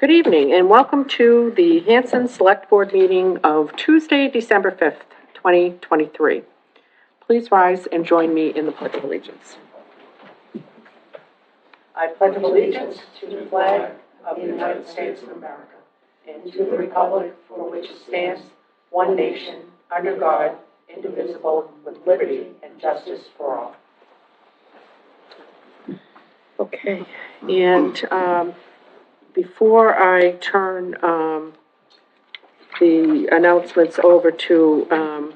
Good evening and welcome to the Hanson Selectboard meeting of Tuesday, December 5th, 2023. Please rise and join me in the Pledge of Allegiance. I pledge allegiance to the flag of the United States of America and to the republic for which it stands, one nation, under God, indivisible, with liberty and justice for all. Okay, and before I turn the announcements over to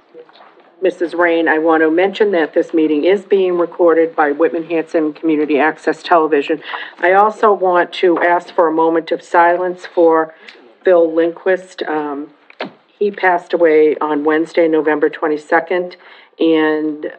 Mrs. Rain, I want to mention that this meeting is being recorded by Whitman-Hanson Community Access Television. I also want to ask for a moment of silence for Phil Lindquist. He passed away on Wednesday, November 22nd, and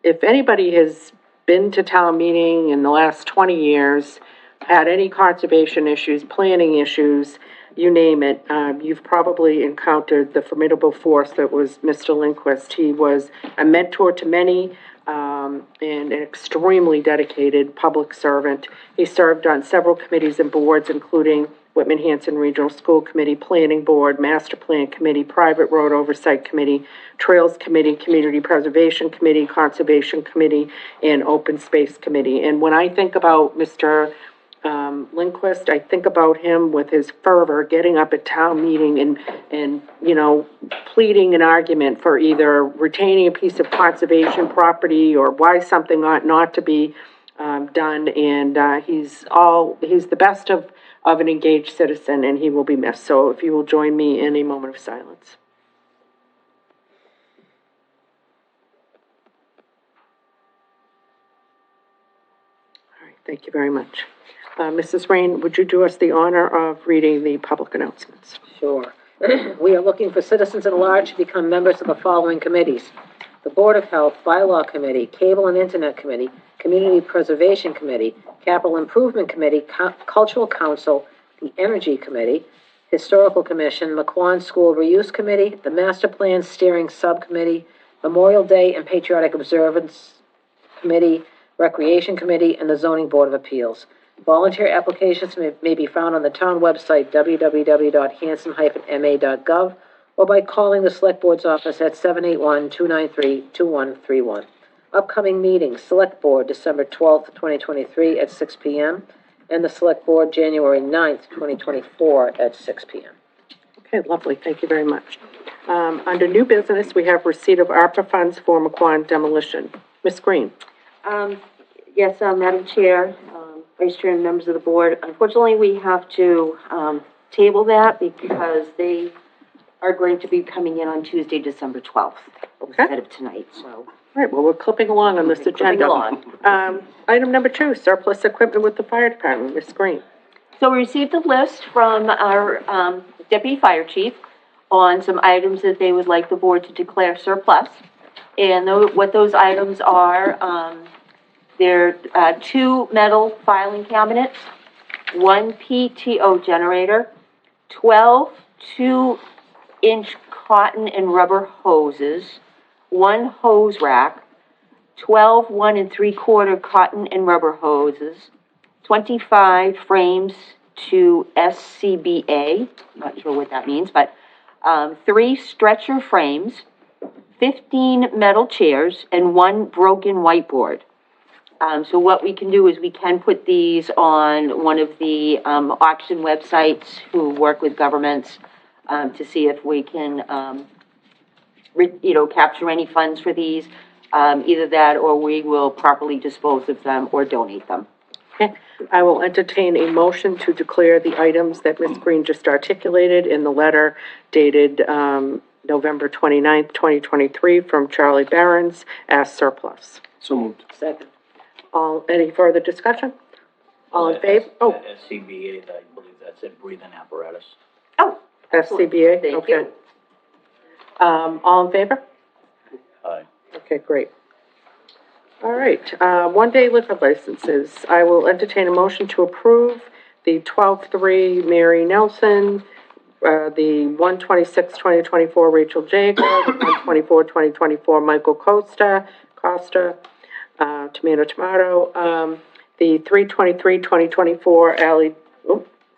if anybody has been to town meeting in the last 20 years, had any conservation issues, planning issues, you name it, you've probably encountered the formidable force that was Mr. Lindquist. He was a mentor to many and an extremely dedicated public servant. He served on several committees and boards, including Whitman-Hanson Regional School Committee, Planning Board, Master Plan Committee, Private Road Oversight Committee, Trails Committee, Community Preservation Committee, Conservation Committee, and Open Space Committee. And when I think about Mr. Lindquist, I think about him with his fervor, getting up at town meeting and you know, pleading an argument for either retaining a piece of conservation property or why something ought not to be done. And he's the best of an engaged citizen, and he will be missed. So if you will join me in a moment of silence. All right, thank you very much. Mrs. Rain, would you do us the honor of reading the public announcements? Sure. We are looking for citizens at large to become members of the following committees: the Board of Health, Bylaw Committee, Cable and Internet Committee, Community Preservation Committee, Capital Improvement Committee, Cultural Council, the Energy Committee, Historical Commission, McQuon School Reuse Committee, the Master Plan Steering Subcommittee, Memorial Day and Patriotic Observance Committee, Recreation Committee, and the Zoning Board of Appeals. Volunteer applications may be found on the town website, www.hanson-ma.gov, or by calling the Select Board's office at 781-293-2131. Upcoming meetings: Select Board, December 12th, 2023 at 6 p.m., and the Select Board, January 9th, 2024 at 6 p.m. Okay, lovely. Thank you very much. Under new business, we have receipt of ARPA funds for McQuon demolition. Ms. Green. Yes, Madam Chair, Vice Chair, and members of the board. Unfortunately, we have to table that because they are going to be coming in on Tuesday, December 12th, instead of tonight. So, All right, well, we're clipping along on this agenda. Item number 2, surplus equipment with the fire department. Ms. Green. So we received a list from our deputy fire chief on some items that they would like the board to declare surplus. And what those items are, they're 2 metal filing cabinets, 1 PTO generator, 12 2-inch cotton and rubber hoses, 1 hose rack, 12 1 3/4 cotton and rubber hoses, 25 frames to SCBA, not sure what that means, but 3 stretcher frames, 15 metal chairs, and 1 broken whiteboard. So what we can do is we can put these on one of the auction websites who work with governments to see if we can, capture any funds for these. Either that or we will properly dispose of them or donate them. Okay. I will entertain a motion to declare the items that Ms. Green just articulated in the letter dated November 29th, 2023 from Charlie Barons as surplus. So moved. Second. Any further discussion? All in favor? Oh, SCBA, I believe that's it, breathing apparatus. Oh, SCBA? Thank Okay. you. All in favor? Aye. Okay, great. All right, 1-day liquor licenses. I will entertain a motion to approve the 12-3 Mary Nelson, the 1/26/2024 Rachel Jager, the 1/24/2024 Michael Costa, tomato, the 3/23/2024 Ally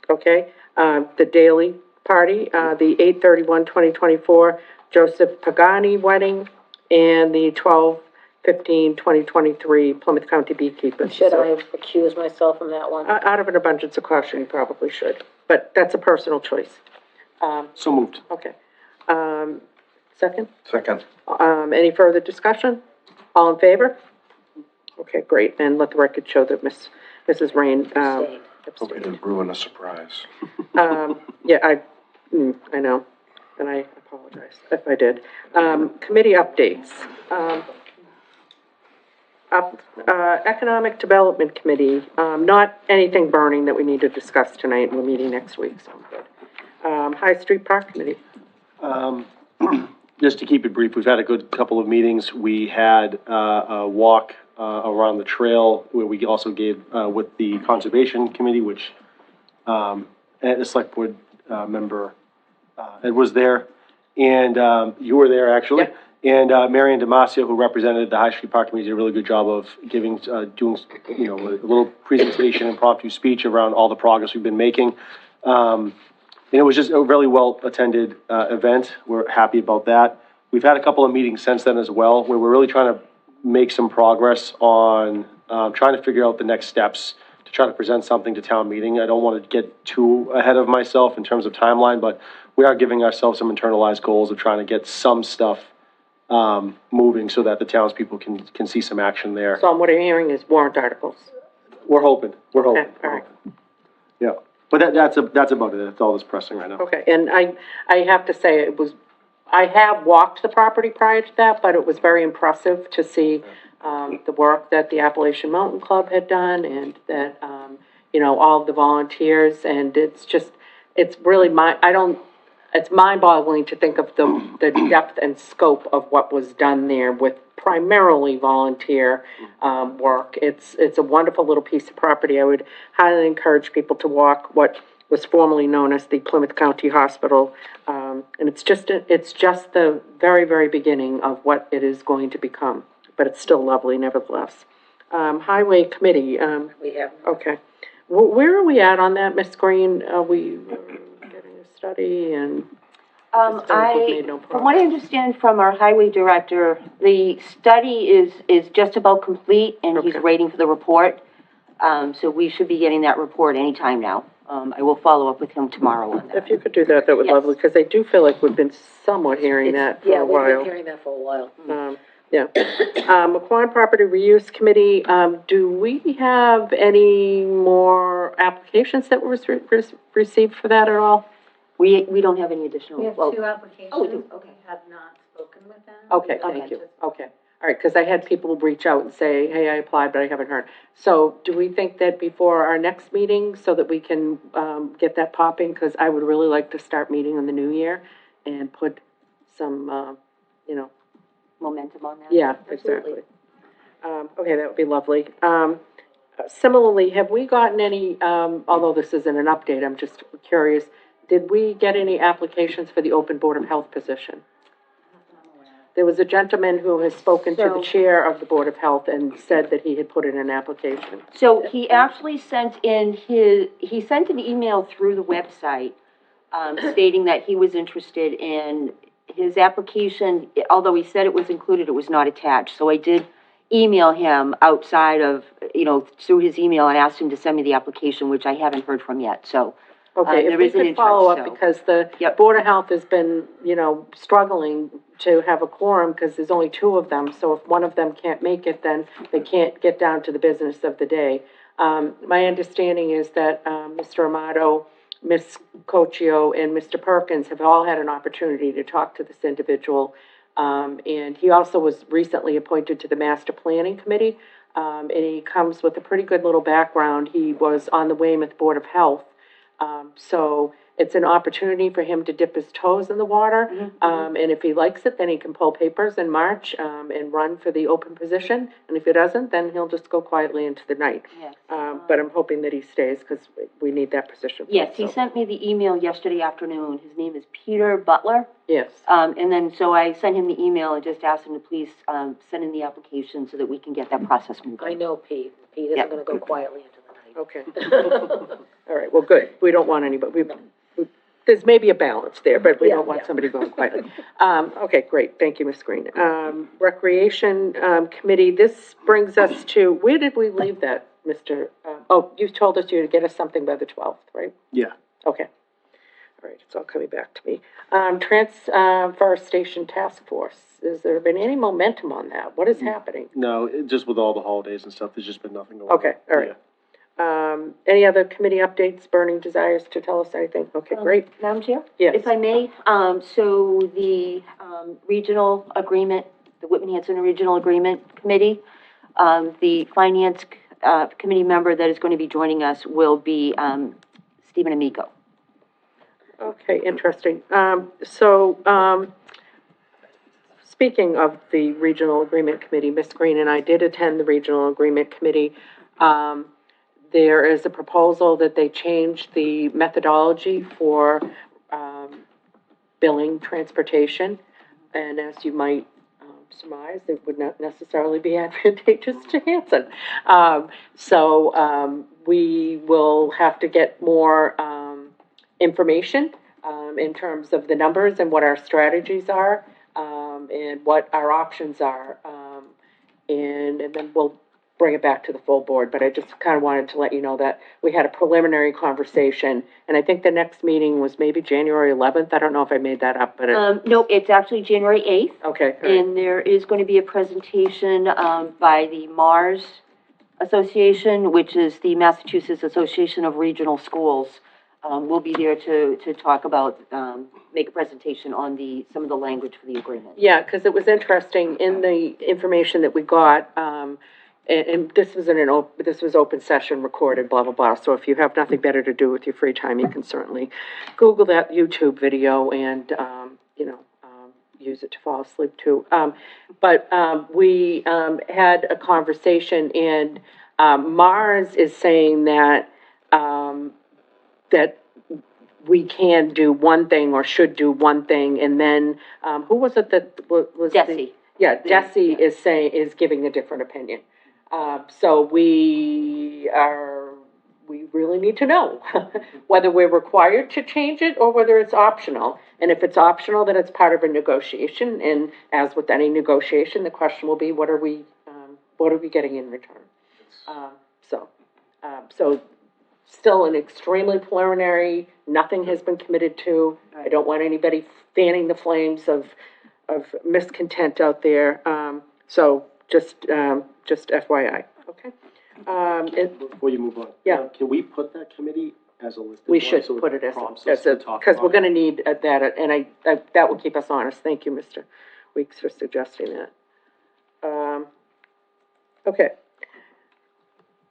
Okay, the Daily Party, the 8/31/2024 Joseph Pagani wedding, and the 12/15/2023 Plymouth County Beekeepers. Should I recuse myself from that one? Out of an abundance of caution, you probably should, but that's a personal choice. So moved. Okay. Second? Second. Any further discussion? All in favor? Okay, great, and let the record show that Mrs. Rain, Abstained. Hope I didn't ruin a surprise. yeah, I know, and I apologize if I did. Committee updates. Economic Development Committee, not anything burning that we need to discuss tonight, we're meeting next week, so I'm good. High Street Park Committee. Just to keep it brief, we've had a good couple of meetings. We had a walk around the trail where we also gave with the Conservation Committee, which and the Select Board member Ed was there, and you were there actually. Yep. And Marion Damasio, who represented the High Street Park Committee, did a really good job of doing a little presentation, impromptu speech around all the progress we've been making. And it was just a really well-attended event. We're happy about that. We've had a couple of meetings since then as well, where we're really trying to make some progress on trying to figure out the next steps to try to present something to town meeting. I don't want to get too ahead of myself in terms of timeline, but we are giving ourselves some internalized goals of trying to get some stuff moving so that the townspeople can see some action there. So what I'm hearing is warrant articles. We're hoping. Okay, all right. Yeah, but that's about it. That's all that's pressing right now. Okay, and I have to say, I have walked the property prior to that, but it was very impressive to see, the work that the Appalachian Mountain Club had done, and that, all of the volunteers, and it's really it's mind-boggling to think of the depth and scope of what was done there with primarily volunteer, work. It's a wonderful little piece of property. I would highly encourage people to walk what was formerly known as the Plymouth County Hospital. And it's just the very, very beginning of what it is going to become, but it's still lovely nevertheless. Highway Committee, We have, okay. Where are we at on that, Ms. Green? Are we getting a study and? We've made no from what I progress. understand from our highway director, the study is just about complete, and he's Okay. waiting for the report. So we should be getting that report anytime now. I will follow up with him tomorrow on that. If you could do that, that would be Yes. lovely, because I do feel like we've been somewhat hearing that for yeah, a we've been while. hearing that for a while. Yeah. McQuon Property Reuse Committee, do we have any more applications that were received for that at all? We don't have any additional. We have well, 2 applications. Oh, we do, okay. We have not spoken with them. Okay, thank you, okay. All right, because I had people reach out and say, hey, I applied, but I haven't heard. So do we think that before our next meeting, so that we can, get that popping? Because I would really like to start meeting in the new year and put some, Momentum on that? yeah, Absolutely. exactly. Okay, that would be lovely. Similarly, have we gotten any, although this isn't an update, I'm just curious, did we get any applications for the open Board of Health position? There was a gentleman who has spoken to the So- chair of the Board of Health and said that he had put in an application. So he actually sent an email through the website, stating that he was interested in his application. Although he said it was included, it was not attached. So I did email him outside of, through his email, and asked him to send me the application, which I haven't heard from yet, so. Okay, if there we is an could follow up, interest, so- because the Yep. Board of Health has been, struggling to have a quorum, because there's only 2 of them, so if one of them can't make it, then they can't get down to the business of the day. My understanding is that, Mr. Amato, Ms. Cochio, and Mr. Perkins have all had an opportunity to talk to this individual. And he also was recently appointed to the Master Planning Committee, and he comes with a pretty good little background. He was on the Weymouth Board of Health. So it's an opportunity for him to dip his toes in the water. And if he likes it, then he can pull papers in March, and run for the open position. And if he doesn't, then he'll just go quietly into the night. Yes. But I'm hoping that he stays, because we need that position. Yes, he So, sent me the email yesterday afternoon. His name is Peter Butler. Yes, And then, so I sent him the email and just asked him to please, send in the application so that we can get that process moving. I know Pete. Pete isn't Yep. gonna go quietly into the night. okay. all right, well, good, we don't want anybody, there's maybe a balance there, but we don't Yeah, want yeah. somebody going quietly. Okay, great, thank you, Ms. Green. Recreation, Committee, this brings us to, where did we leave that, Mr.? Oh, you told us you'd get us something by the 12th, right? Yeah. Okay. All right, it's all coming back to me. Transfer Station Task Force, has there been any momentum on that? What is happening? No, just with all the holidays and stuff, there's just been nothing going on. Okay, all right. Any other committee updates, burning desires to tell us anything? Okay, great. Madam Chair? Yes. If I may, so the, regional agreement, the Whitman-Hanson Regional Agreement Committee, the finance, committee member that is going to be joining us will be, Stephen Amico. Okay, interesting. Speaking of the Regional Agreement Committee, Ms. Green and I did attend the Regional Agreement Committee. There is a proposal that they change the methodology for, billing transportation. And as you might, surmise, it would not necessarily be advantageous to Hanson. We will have to get more, information, in terms of the numbers and what our strategies are, and what our options are. And then we'll bring it back to the full board, but I just kind of wanted to let you know that we had a preliminary conversation, and I think the next meeting was maybe January 11th, I don't know if I made that up, but No, it's actually January 8th. okay, all right. And there is going to be a presentation, by the MARS Association, which is the Massachusetts Association of Regional Schools. We'll be there to talk about, make a presentation on some of the language for the agreement. Yeah, because it was interesting in the information that we got, and this was this was open session recorded, blah, blah, blah. So if you have nothing better to do with your free time, you can certainly Google that YouTube video and, use it to fall asleep too. We had a conversation, and Mars is saying that, that we can do one thing or should do one thing, and then, who was it that was? Desi. Yeah, Desi is giving a different opinion. We really need to know whether we're required to change it or whether it's optional. And if it's optional, then it's part of a negotiation, and as with any negotiation, the question will be, what are we getting in return? Still an extremely preliminary, nothing has been committed to. I don't want anybody fanning the flames of miscontent out there. Just FYI, okay? Before you move on. Yeah. Can we put that committee as a listed We one, should so it put it prompts us to talk because we're about gonna need that, and that will keep us honest. Thank you, Mr. Weeks, for suggesting that. Okay.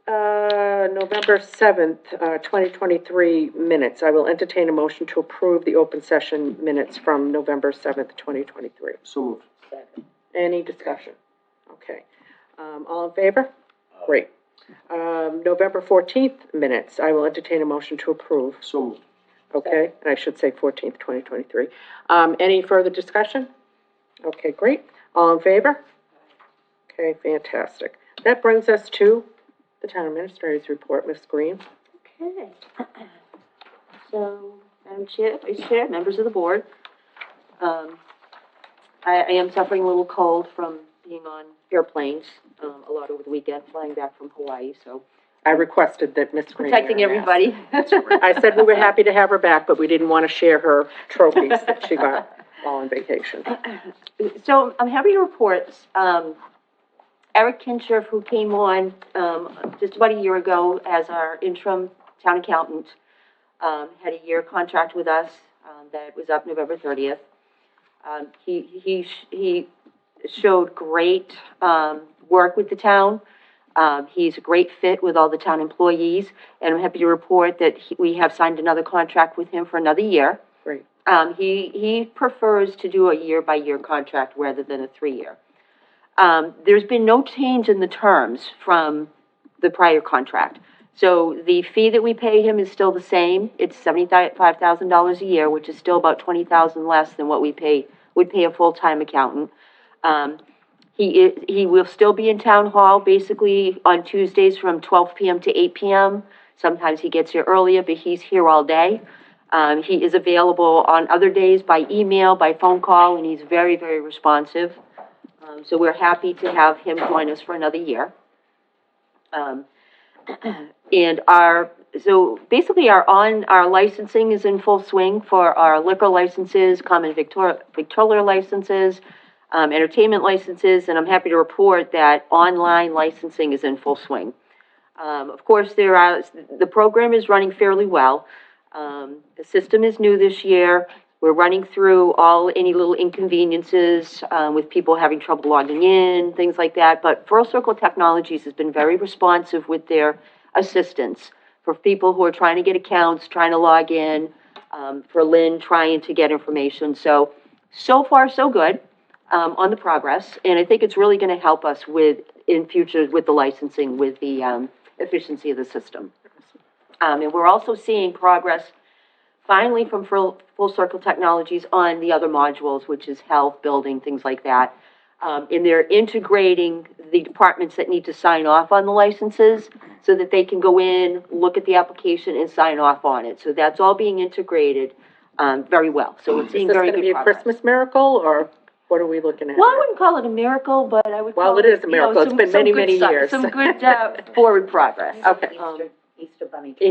November 7th, 2023 minutes. I will entertain a motion to approve the open session minutes from November 7th, 2023. So moved. Any discussion? Okay. All in favor? Great. November 14th minutes. I will entertain a motion to approve. So moved. Okay, and I should say 14th, 2023. Any further discussion? Okay, great. All in favor? Okay, fantastic. That brings us to the town administrator's report, Ms. Green. Okay. So, Madam Chair, Vice Chair, members of the board, I am suffering a little cold from being on airplanes, a lot over the weekend, flying back from Hawaii, so. I requested that Ms. Green Protecting wear a mask. everybody. I said we were happy to have her back, but we didn't want to share her trophies that she got while on vacation. So I'm happy to report, Eric Kinshirf, who came on, just about a year ago as our interim town accountant, had a year contract with us, that was up November 30th. He showed great, work with the town. He's a great fit with all the town employees, and I'm happy to report that we have signed another contract with him for another year. Great. He prefers to do a year-by-year contract rather than a 3-year. There's been no change in the terms from the prior contract. So the fee that we pay him is still the same. It's $75,000 a year, which is still about $20,000 less than what would pay a full-time accountant. He will still be in town hall basically on Tuesdays from 12 p.m. to 8 p.m. Sometimes he gets here earlier, but he's here all day. He is available on other days by email, by phone call, and he's very, very responsive. So we're happy to have him join us for another year. And so basically our licensing is in full swing for our liquor licenses, common victualler licenses, entertainment licenses, and I'm happy to report that online licensing is in full swing. Of course, the program is running fairly well. The system is new this year. We're running through any little inconveniences with people having trouble logging in, things like that. But Full Circle Technologies has been very responsive with their assistance for people who are trying to get accounts, trying to log in, for Lynn trying to get information. So far, so good on the progress. And I think it's really going to help us in future with the licensing, with the efficiency of the system. And we're also seeing progress finally from Full Circle Technologies on the other modules, which is health, building, things like that. And they're integrating the departments that need to sign off on the licenses so that they can go in, look at the application, and sign off on it. So that's all being integrated very well. So we're seeing very good progress. Is this going to be a Christmas miracle, or what are we looking at? Well, I wouldn't call it a miracle, but I would call Well, it is a miracle. It's been many, many years. Some good forward progress. Okay. Easter bunny. Okay.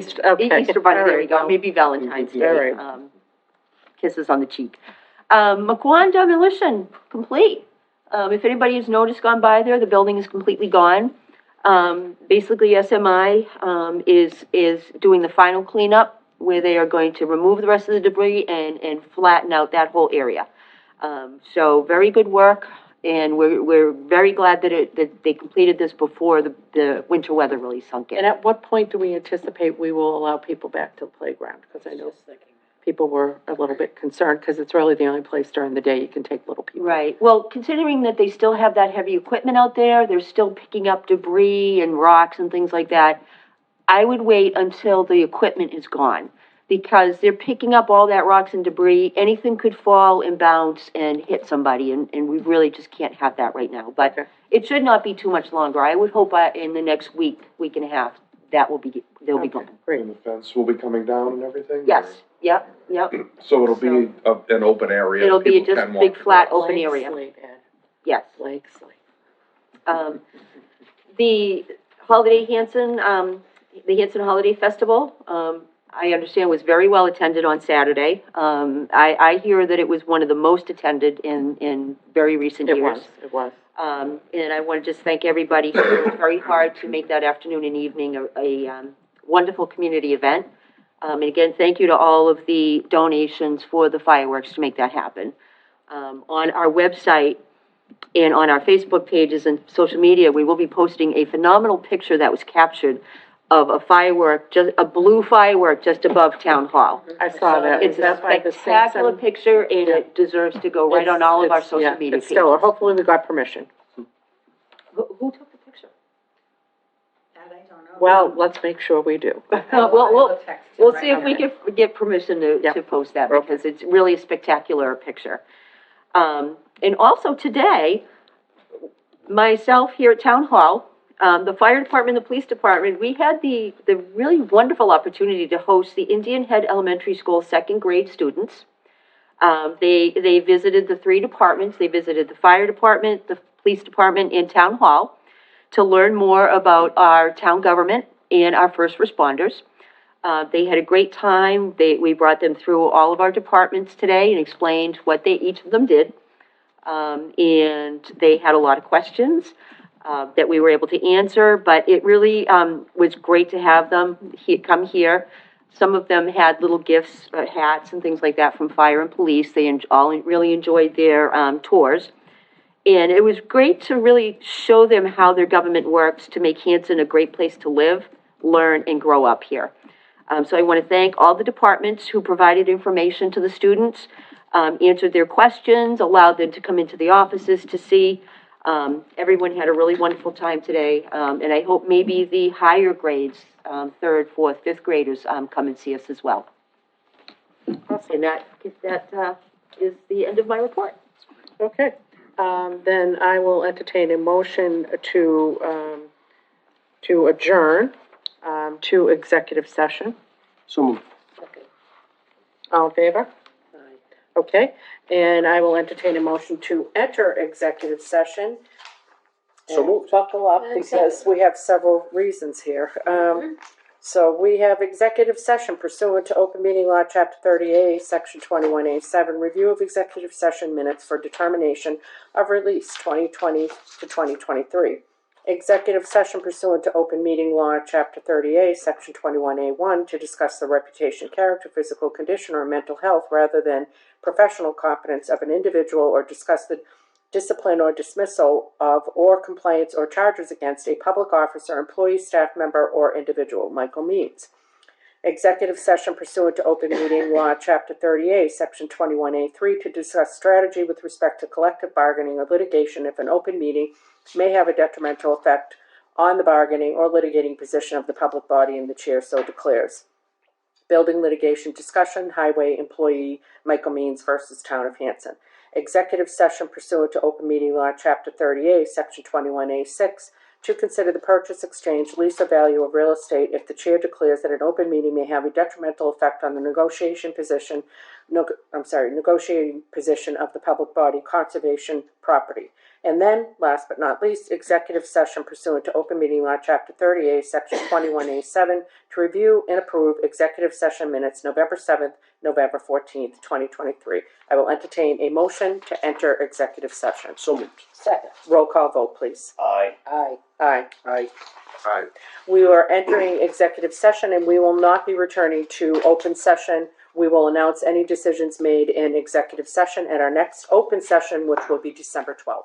Easter bunny, All there right, you go, well, maybe Valentine's Day. all right. Kisses on the cheek. McQuon demolition, complete. If anybody has noticed gone by there, the building is completely gone. Basically, SMI is doing the final cleanup where they are going to remove the rest of the debris and flatten out that whole area. So very good work, and we're very glad that they completed this before the winter weather really sunk in. And at what point do we anticipate we will allow people back to the playground? Because I know people were a little bit concerned, because it's really the only place during the day you can take little people. Right. Well, considering that they still have that heavy equipment out there, they're still picking up debris and rocks and things like that, I would wait until the equipment is gone, because they're picking up all that rocks and debris. Anything could fall and bounce and hit somebody, and we really just can't have that right now. But Okay. it should not be too much longer. I would hope in the next week and a half, they'll be gone. Great. And the fence will be coming down and everything? Yes, or- yep. So it'll be an open area? It'll be people just can a big, walk flat, across. open area. Slate, Ed. Yes. Lake Slate. The Holiday Hanson, the Hanson Holiday Festival, I understand was very well attended on Saturday. I hear that it was one of the most attended in very recent years. It was. And I want to just thank everybody who worked very hard to make that afternoon and evening a wonderful community event. And again, thank you to all of the donations for the fireworks to make that happen. On our website and on our Facebook pages and social media, we will be posting a phenomenal picture that was captured of a firework, just a blue firework just above Town Hall. I saw that. It's Is that a by the spectacular Simpson? picture, and it deserves to go right on all of our social Yeah, media it's stellar. pages. Hopefully we got permission. Who took the picture? That I don't know. Well, let's make sure we do. We'll see if we can get permission to post that, Okay. because it's really a spectacular picture. And also today, myself here at Town Hall, the fire department, the police department, we had the really wonderful opportunity to host the Indian Head Elementary School second grade students. They visited the three departments. They visited the fire department, the police department, and Town Hall to learn more about our town government and our first responders. They had a great time. We brought them through all of our departments today and explained what each of them did. And they had a lot of questions that we were able to answer, but it really was great to have them come here. Some of them had little gifts, hats and things like that from fire and police. They all really enjoyed their tours. And it was great to really show them how their government works to make Hanson a great place to live, learn, and grow up here. So I want to thank all the departments who provided information to the students, answered their questions, allowed them to come into the offices to see. Everyone had a really wonderful time today, and I hope maybe the higher grades, third, fourth, fifth graders, come and see us as well. And that is the end of my report. Okay. Then I will entertain a motion to adjourn. to executive session. So moved. Second. All in favor? Aye. Okay, and I will entertain a motion to enter executive session. So And moved. buckle up, because we have several reasons here. So we have executive session pursuant to open meeting law, chapter 30A, section 21A7, review of executive session minutes for determination of release 2020 to 2023. Executive session pursuant to open meeting law, chapter 30A, section 21A1, to discuss the reputation, character, physical condition, or mental health rather than professional competence of an individual, or discuss the discipline or dismissal of, or complaints or charges against a public officer, employee, staff member, or individual. Michael Means. Executive session pursuant to open meeting law, chapter 38, section 21A3, to discuss strategy with respect to collective bargaining or litigation if an open meeting may have a detrimental effect on the bargaining or litigating position of the public body and the chair so declares. Building litigation discussion, highway employee Michael Means versus Town of Hanson. Executive session pursuant to open meeting law, chapter 38, section 21A6, to consider the purchase, exchange, lease, or value of real estate if the chair declares that an open meeting may have a detrimental effect on the negotiating position of the public body, conservation, property. And then, last but not least, executive session pursuant to open meeting law, chapter 38, section 21A7, to review and approve executive session minutes November 7th, November 14th, 2023. I will entertain a motion to enter executive session. So moved. Second. Roll call vote, please. Aye. Aye. Aye. Aye. Aye. We are entering executive session, and we will not be returning to open session. We will announce any decisions made in executive session at our next open session, which will be December 12th.